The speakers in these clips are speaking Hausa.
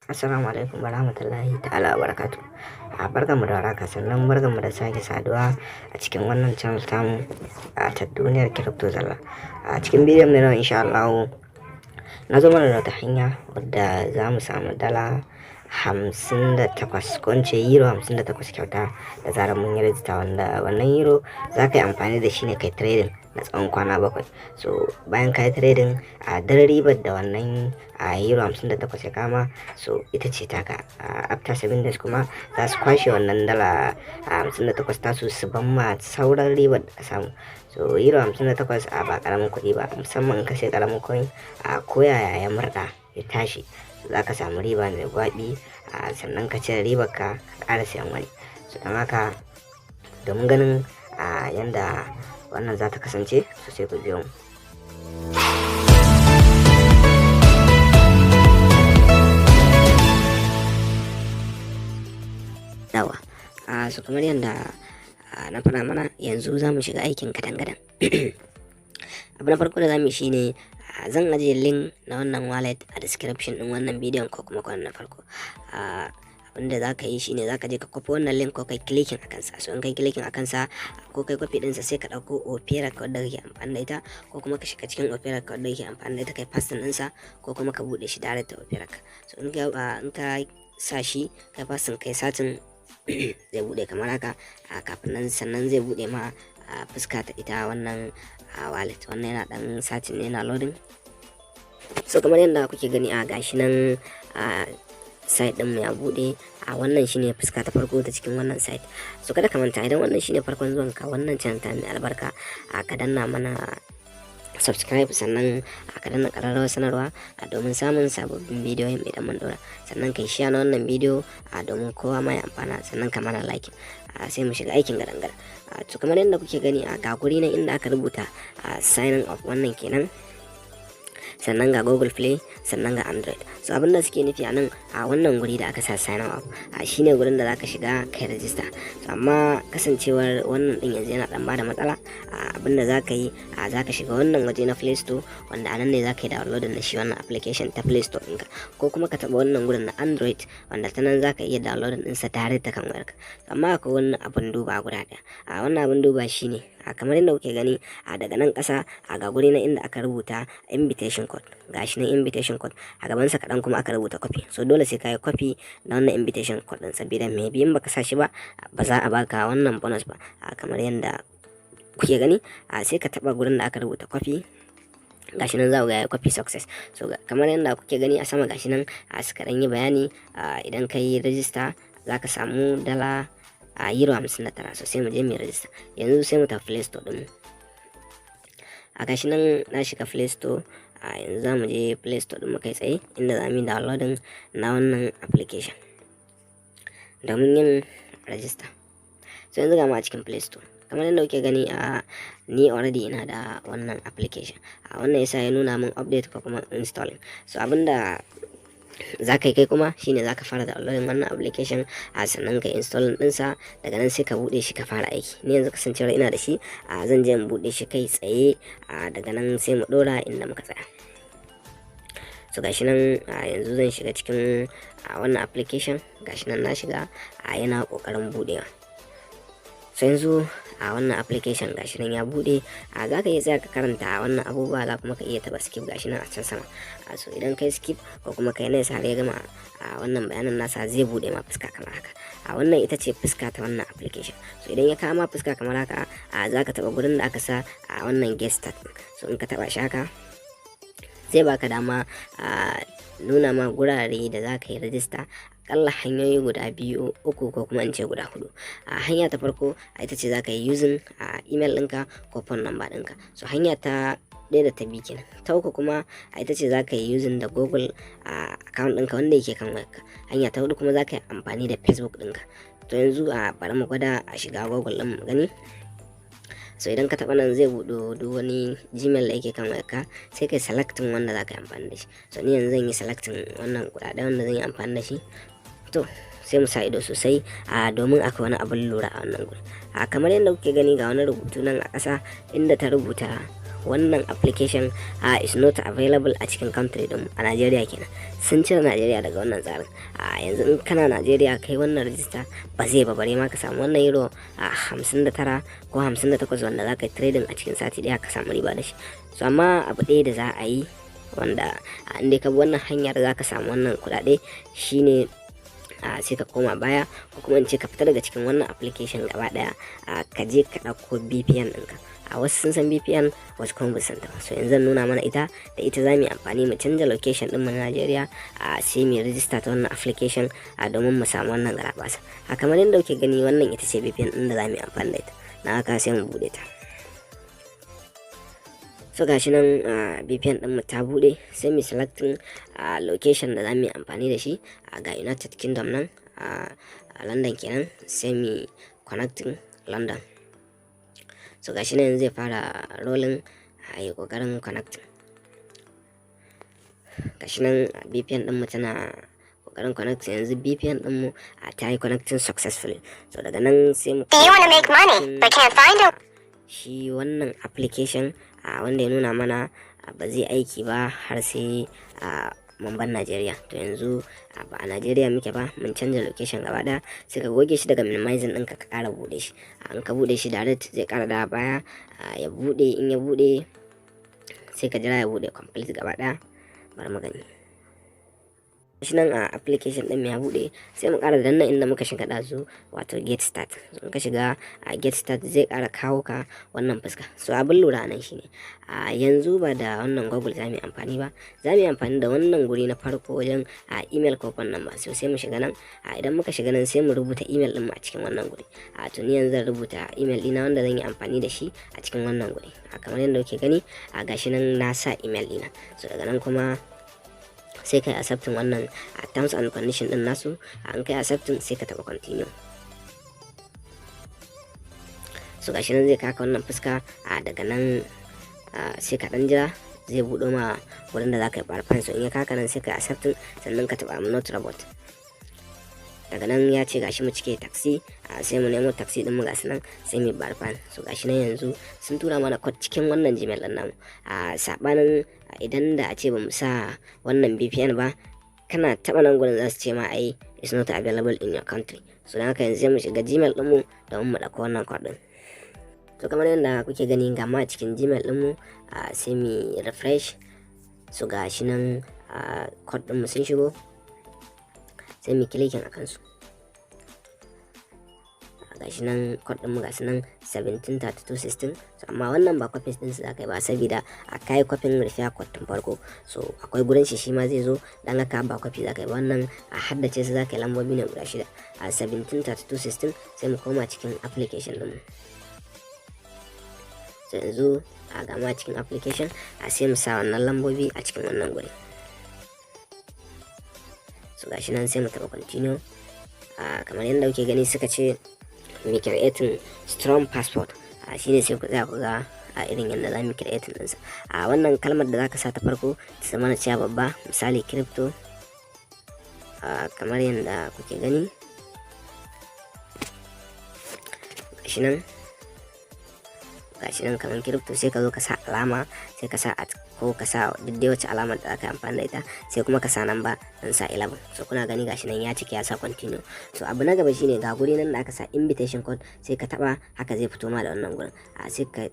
Assalamu alaikum warahmatullahi ta'ala wabarakatuh. Barkanmu da warhaka, sannan barkanmu da sake saduwa a cikin wannan channel tamu ta duniyar crypto zalla. A cikin bidiyon mu na insha Allah na zo mana da wata hanya wadda za mu samu dala 58 ko in ce euro 58 kyauta da zarar mun yi rajista, wanda wannan euro za ka yi amfani da shi ne kai trading na tsawon kwana 7. So bayan ka yi trading a dan ribar da wannan euro 58 ya kama, so ita ce taka. After 7 days kuma za su kwashe wannan dala 58 tasu su ban ma sauran ribar da ka samu. So euro 58 ba karamin kuɗi ba, musamman in ka sai karamin coin ko yaya ya murɗa ya tashi, za ka samu riba mai gwaɓi, sannan ka cire ribar ka ƙara siyan wani. So don haka domin ganin yanda wannan za ta kasance, so sai ku biyo mu. Yawa, so kamar yadda na faɗa mana, yanzu za mu shiga aikin gadan-gadan. Abu na farko da za mu yi shine zan ajiye link na wannan wallet a description din wannan bidiyon ko kuma kwanan na farko. Abinda za ka yi shine za ka je ka kwafi wannan link ko kai clicking a kansa. So in kai clicking a kansa ko kai kwafi ɗinsa, sai ka ɗauko Opera code da kake amfani da ita, ko kuma ka shiga cikin Opera code da kake amfani da ita kai pasting ɗinsa, ko kuma ka buɗe shi direct da Opera ka. So in ka sa shi kai pasting kai satin zai buɗe kamar haka. Kafin nan sannan zai buɗe ma fuska ta ita wannan wallet. Wannan yana dan satin ne, yana loading. So kamar yadda kuke gani gashi nan site din mu ya bude. Wannan shine fuska ta farko ta cikin wannan site. So kada ka manta, idan wannan shine farkon zuwan ka wannan channel ta mai albarka, ka danna mana subscribe, sannan ka danna ƙararrawar sanarwa domin samun sababbin bidiyoyin idan mun dora. Sannan kai share na wannan bidiyo domin kowa ma ya amfana, sannan ka mana like. Sai mu shiga aikin gadan-gadan. To kamar yadda kuke gani ga guri na inda aka rubuta signing up, wannan kenan, sannan ga Google Play, sannan ga Android. So abinda suke nufi a nan, wannan guri da aka sa sign up shine gurin da zaka shiga kai register. So amma kasancewar wannan din yanzu yana dan bada matsala, abinda zaka yi zaka shiga wannan waje na Play Store, wanda anan ne zaka yi download na shi wannan application ta Play Store ɗinka, ko kuma ka taba wannan gurin na Android, wanda ta nan zaka iya download ɗinsa tare da kan wayarka. Amma akwai wannan abun duba guda ɗaya. Wannan abun duba shine kamar yadda kuke gani daga nan ƙasa ga guri na inda aka rubuta invitation code. Gashi nan invitation code, a gaban sa kaɗan kuma aka rubuta copy. So dole sai ka yi copy na wannan invitation code ɗin, saboda maybe in baka sa shi ba za a baka wannan bonus ba. Kamar yadda kuke gani, sai ka taɓa gurin da aka rubuta copy. Gashi nan za ku ga copy success. So kamar yadda kuke gani a sama, gashi nan suka ɗan yi bayani, idan ka yi register za ka samu dala euro 59. So sai mu je mu register. Yanzu sai mu tafi Play Store din. Gashi nan na shiga Play Store. Yanzu za mu je Play Store din mu kai tsaye, inda za mu yi downloading na wannan application domin yin register. So yanzu ga mu a cikin Play Store. Kamar yadda kuke gani, ni already ina da wannan application. Wannan yasa ya nuna min update ko kuma installing. So abinda za ka yi kai kuma shine za ka fara downloading wannan application, sannan ka installing ɗinsa. Daga nan sai ka buɗe shi ka fara aiki. Ni yanzu kasancewar ina da shi, zan je in buɗe shi kai tsaye. Daga nan sai mu ɗora inda muka tsaya. So gashi nan yanzu zan shiga cikin wannan application. Gashi nan na shiga, yana ƙoƙarin buɗewa. So yanzu wannan application gashi nan ya bude. Za ka iya tsaya ka karanta wannan abubuwa, za kuma ka iya taba skip. Gashi nan a can sama. So idan kai skip ko kuma kai nesa har ya gama wannan bayanan nasa, zai bude ma fuska kamar haka. Wannan ita ce fuska ta wannan application. So idan ya kama fuska kamar haka, za ka taba gurin da aka sa wannan get start. So in ka taba shi haka, zai baka dama nuna ma gurare da za ka yi rajista. Akalla hanyoyi guda 2, 3 ko kuma in ce guda 4. Hanya ta farko ita ce za ka yi using email ɗinka ko phone number ɗinka. So hanya ta ɗaya da ta biyu kenan. Ta uku kuma ita ce za ka yi using da Google account ɗinka wanda yake kan wayarka. Hanya ta hudu kuma za ka yi amfani da Facebook ɗinka. To yanzu bari mu gwada a shiga Google ɗin mu gani. So idan ka taɓa nan zai buɗe duk wani Gmail da yake kan wayarka, sai kai selecting wanda za ka yi amfani da shi. So ni yanzu zan yi selecting wannan guda ɗaya wanda zan yi amfani da shi. To sai mu sa ido sosai domin akwai wani abin lura a wannan gurin. Kamar yadda kuke gani, ga wani rubutu nan a ƙasa inda ta rubuta wannan application is not available a cikin country din a Najeriya kenan. Sun cire Najeriya daga wannan tsarin. Yanzu in kana Najeriya kai wannan register ba zai ba, bare ma ka samu wannan euro 59 ko 58 wanda za ka yi trading a cikin sati daya ka samu riba da shi. So amma abu ɗaya da za a yi wanda inda ka bi wannan hanyar za ka samu wannan kuɗaɗe shine sai ka koma baya, ko kuma in ce ka fita daga cikin wannan application gaba daya, ka je ka ɗauko VPN ɗinka. Wasu sun san VPN, wasu kuma ba san ta ba. So yanzu zan nuna mana ita, da ita za mu yi amfani mu canza location ɗin mu na Najeriya, sai mu register ta wannan application domin mu samu wannan garabasa. Kamar yadda kuke gani wannan ita ce VPN ɗin da za mu yi amfani da ita. Na haka sai mu bude ta. So gashi nan VPN ɗin mu ta bude, sai mu selecting location da za mu yi amfani da shi ga United Kingdom nan a London kenan, sai mu connecting London. So gashi nan zai fara rolling, yi kokarin connecting. Gashi nan VPN ɗin mu tana kokarin connecting. Yanzu VPN ɗin mu ta yi connecting successfully. So daga nan sai mu shi wannan application wanda ya nuna mana ba zai aiki ba har sai mun bar Najeriya. To yanzu ba a Najeriya muke ba, mun canza location gaba daya, sai ka goge shi daga minimizing ɗinka ka ƙara bude shi. In ka bude shi direct zai ƙara da baya ya bude. In ya bude sai ka jira ya bude complete gaba daya. Bari mu gani. Shi nan application ɗin ya bude, sai mu ƙara danna inda muka shiga ɗazu, wato get start. In ka shiga get start zai ƙara kawo ka wannan fuska. So abin lura nan shine yanzu ba da wannan Google za mu yi amfani ba, za mu yi amfani da wannan guri na farko wajen email ko phone number. So sai mu shiga nan, idan muka shiga nan sai mu rubuta email ɗin mu a cikin wannan guri. To ni yanzu zan rubuta email ɗina wanda zan yi amfani da shi a cikin wannan guri. Kamar yadda kuke gani gashi nan na sa email ɗina. So daga nan kuma sai kai accepting wannan terms and condition din nasu. An kai accepting sai ka taba continue. So gashi nan zai kaka wannan fuska, daga nan sai ka dan jira zai buɗo ma wurin da zaka yi barfan. So in ya kaka nan sai ka accepting, sannan ka taba not robot. Daga nan ya ce gashi mu cike taxi, sai mu nemo taxi din mu gashi nan sai mu barfan. So gashi nan yanzu sun tura mana code cikin wannan Gmail din namu. Sabanin idan da a ce ba mu sa wannan VPN ba, kana taba nan gurin za su ce ma ai is not available in your country. So dan haka yanzu mu shiga Gmail din mu domin mu dauko wannan code din. So kamar yadda kuke gani ga ma cikin Gmail din mu, sai mu refresh. So gashi nan code din mu sun shigo, sai mu clicking akan su. Gashi nan code din mu gashi nan 173216. So amma wannan ba copies din su zakai ba, saboda kai copying refer code tun farko. So akwai gurin shi ma zai zo, dan haka ba copy zakai ba. Wannan haddace su zakai, lambobi ne guda 6 173216. sai mu koma cikin application din mu. So yanzu ga ma cikin application sai mu sa wannan lambobi a cikin wannan guri. So gashi nan sai mu taba continue. Kamar yadda kuke gani suka ce mu creating strong passport. Shine sai ku tsaya ku ga irin yadda za mu creating ɗinsa. Wannan kalmar da zaka sa ta farko ta zama na cewa babba, misali crypto. Kamar yadda kuke gani gashi nan kamar crypto, sai ka zo ka sa alama, sai ka sa ko ka sa duk dai wacce alamar da aka yi amfani da ita, sai kuma ka sa namba dan sa 11. So kuna gani gashi nan ya cike ya sa continue. So abu na gaba shine ga guri nan da aka sa invitation code, sai ka taba haka zai fito ma da wannan gurin. Sai ka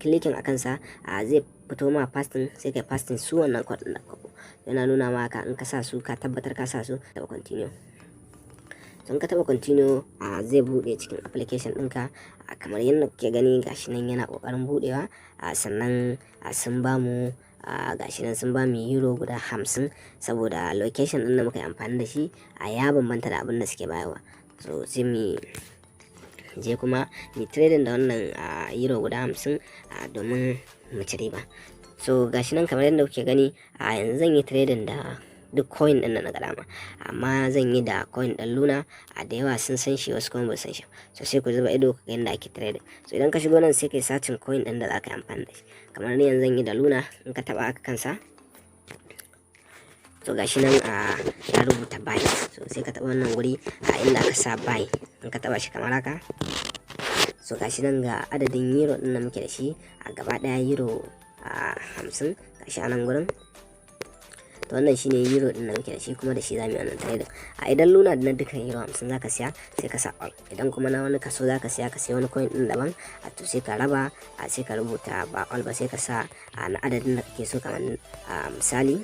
clicking akan sa, zai fito ma pasting, sai kai pasting su wannan code din da ka yana nuna maka in ka sa su ka tabbatar ka sa su, taba continue. Don ka taba continue zai bude cikin application ɗinka. Kamar yadda kuke gani gashi nan yana kokarin budewa. Sannan sun bamu gashi nan sun bamu euro guda 50, saboda location ɗin da muka yi amfani da shi ya bambanta da abin da suke bayarwa. So sai mu je kuma mu trading da wannan euro guda 50 domin mu ci riba. So gashi nan kamar yadda kuke gani yanzu zan yi trading da duk coin din da na ga dama, amma zan yi da coin din Luna. Da yawa sun san shi, wasu kuma ba san shi. So sai ku zuba ido ku ga yadda ake trading. So idan ka shigo nan sai kai searching coin din da za ka yi amfani da shi. Kamar ni yanzu zan yi da Luna. In ka taba aka kansa, so gashi nan ya rubuta buy. So sai ka taba wannan guri inda aka sa buy. In ka taba shi kamar haka, So gashi nan ga adadin euro din da muke da shi a gaba daya euro 50 gashi a nan gurin. To wannan shine euro din da muke da shi, kuma da shi zamu yi wannan trading. Idan Luna na dukkan euro 50 zaka siya sai ka sa all, idan kuma na wani kaso zaka siya ka siya wani coin din daban to sai ka raba sai ka rubuta ba all ba, sai ka sa na adadin da kake so, kamar misali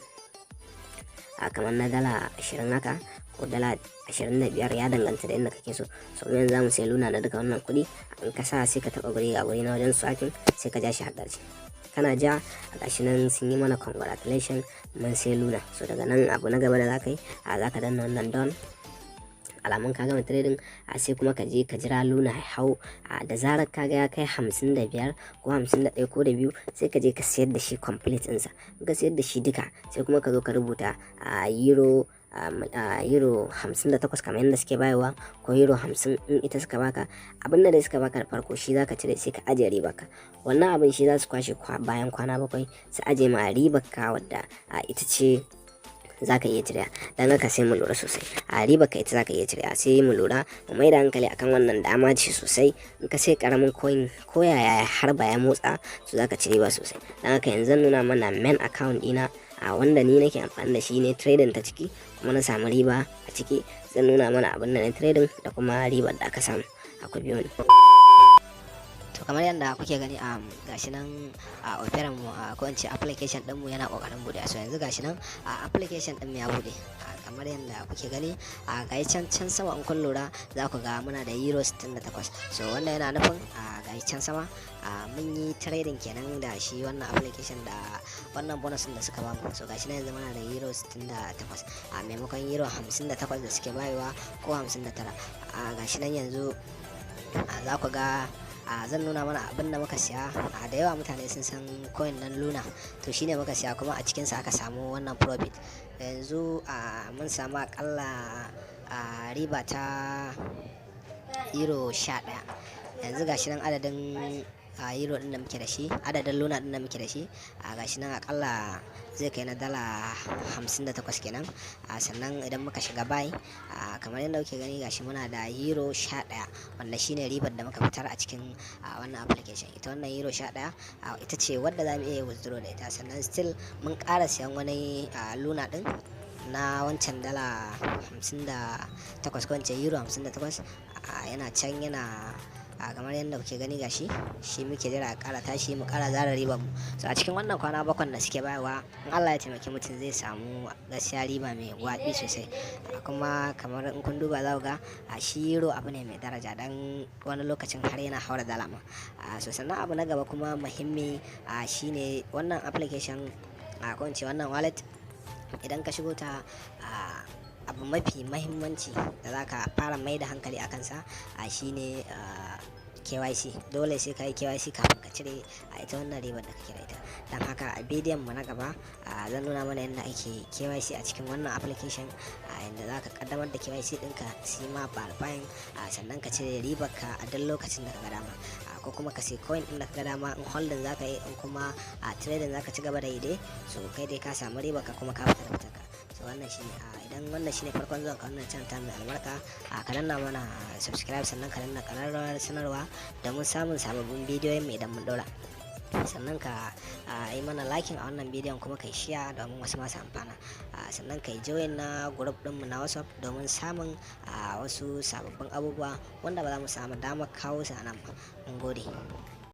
kamar na dala 20 haka ko dala 25 ya danganta da inda kake so. So yanzu zamu sai Luna na duka wannan kuɗi, in ka sa sai ka taba guri na wajen swapping sai ka ja shi har ƙarshe. Kana ja gashi nan sun yi mana congratulation mun sai Luna. So daga nan abu na gaba da zaka yi zaka danna wannan don alamun ka gama trading sai kuma ka je ka jira Luna ya hau da zarar ka ga ya kai 55 ko 51 ko da biyu sai ka je ka sayar da shi complete ɗinsa. In ka sayar da shi duka sai kuma ka zo ka rubuta euro 58 kamar yadda suke bayarwa, ko euro 50 in ita suka baka. Abin da suka baka da farko shi zaka cire sai ka ajiye ribarka. Wannan abin shi za su kwashe bayan kwana 7 su ajiye ma ribarka wadda ita ce zaka iya cire. Dan haka sai mu lura sosai, ribarka ita zaka iya cire. Sai mu lura mu mai da hankali akan wannan dama ce sosai. In ka sai karamin coin ko yaya har ba ya motsa su zaka cire ba sosai. Dan haka yanzu nuna mana main account dina wanda ni nake amfani da shi ne trading ta ciki, kuma na samu riba a ciki. Zan nuna mana abin da na trading da kuma ribar da aka samu. Ku biyo ni. To kamar yadda kuke gani gashi nan Opera mu ko in ce application din mu yana kokarin bude. So yanzu gashi nan application din mu ya bude. Kamar yadda kuke gani ga can sama in kun lura za ku ga muna da euro 68. So wannan yana nufin ga can sama mun yi trading kenan da shi wannan application da wannan bonus da suka bamu. So gashi nan yanzu muna da euro 68 maimakon euro 58 da suke bayarwa ko 59. Gashi nan yanzu za ku ga zan nuna mana abin da muka siya. Da yawa mutane sun san coin nan Luna, to shine muka siya kuma a cikinsa aka samu wannan profit. Yanzu mun samu akalla riba ta euro 11. Yanzu gashi nan adadin euro din da muke da shi, adadin Luna din da muke da shi gashi nan akalla zai kai na dala 58 kenan. Sannan idan muka shiga buy kamar yadda kuke gani gashi muna da euro 11 wanda shine ribar da muka fitar a cikin wannan application. Ita wannan euro 11 ita ce wadda za mu iya withdraw da ita. Sannan still mun ƙara siyan wani Luna din na wancan dala 58 ko wancan euro 58 yana can yana kamar yadda kuke gani gashi shi muke jira a ƙara tashi mu ƙara zara ribar mu. So a cikin wannan kwana 7 da suke bayarwa in Allah ya taimaki mutum zai samu gaskiya riba mai gwaɓi sosai. Kuma kamar in kun duba za ku ga shi euro abu ne mai daraja, dan wani lokacin har yana haura dala ma. So sannan abu na gaba kuma muhimmi shine wannan application ko in ce wannan wallet idan ka shigo ta abu mafi mahimmanci da zaka fara mai da hankali a kansa shine KYC. Dole sai ka yi KYC kafin ka cire ita wannan ribar da kake da ita. Dan haka a bidiyon mu na gaba zan nuna mana yadda ake KYC a cikin wannan application, yadda za ka kaddamar da KYC ɗinka sai ma verifying sannan ka cire ribar ka a duk lokacin da ka ga dama, ko kuma ka sai coin ɗin da ka ga dama. In holding za ka yi, in kuma trading za ka ci gaba da yi dai, so kai dai ka samu ribar ka kuma ka fita da fitar ka. So wannan shine idan wannan shine farkon zuwan ka wannan channel ta mai albarka ka danna mana subscribe, sannan ka danna ƙararrawar sanarwa domin samun sababbin bidiyoyin mu idan mun ɗora. Sannan ka yi mana liking a wannan bidiyon kuma ka yi share domin wasu masu amfana. Sannan ka yi join na group ɗinmu na WhatsApp domin samun wasu sababbin abubuwa wanda ba za mu samu damar kawo su a nan ba. Mun gode.